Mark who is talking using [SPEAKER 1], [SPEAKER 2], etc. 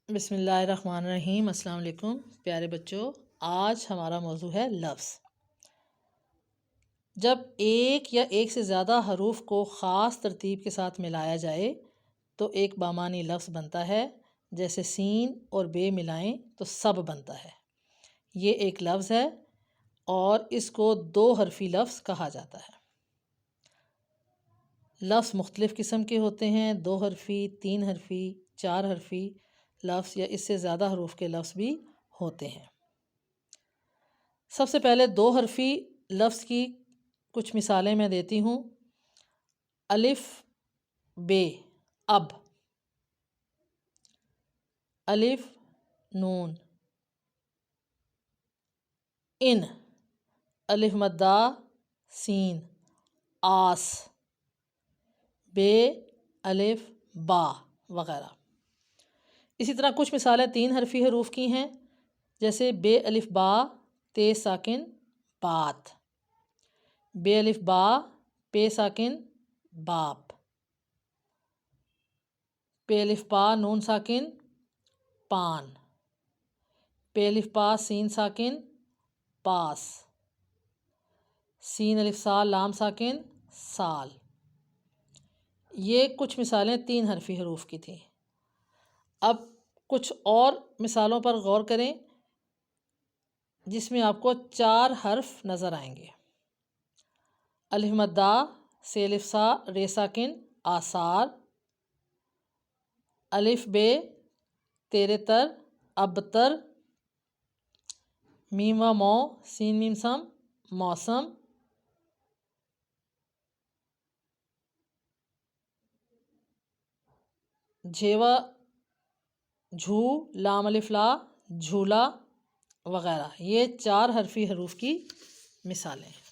[SPEAKER 1] بسم اللہ الرحمن الرحیم۔ السلام علیکم پیارے بچوں، آج ہمارا موضوع ہے لفظ۔ جب ایک یا ایک سے زیادہ حروف کو خاص ترتیب کے ساتھ ملایا جائے تو ایک بامعنی لفظ بنتا ہے، جیسے سین اور بے ملائیں تو سب بنتا ہے۔ یہ ایک لفظ ہے اور اس کو دو حرفی لفظ کہا جاتا ہے۔ لفظ مختلف قسم کے ہوتے ہیں، 2 حرفی، 3 حرفی، 4 حرفی لفظ یا اس سے زیادہ حروف کے لفظ بھی ہوتے ہیں۔ سب سے پہلے 2 حرفی لفظ کی کچھ مثالیں میں دیتی ہوں۔ الف بے اب، الف نون، ان، الف مدہ سین آس، بے الف با وغیرہ۔ اسی طرح کچھ مثالیں 3 حرفی حروف کی ہیں، جیسے بے الف با تے ساکن بات، بے الف با پے ساکن باپ، پے الف پا نون ساکن پان، پے الف پا سین ساکن پاس، سین الف سا لام ساکن سال۔ یہ کچھ مثالیں 3 حرفی حروف کی تھیں۔ اب کچھ اور مثالوں پر غور کریں جس میں آپ کو 4 حرف نظر آئیں گے۔ الف مدہ سے الف سا رے ساکن آثار، الف بے تیرے تر ابتر، میم و مو سین میم سم موسم، جھیوا جھو لام الف لا جھولا وغیرہ۔ یہ 4 حرفی حروف کی مثالیں ہیں۔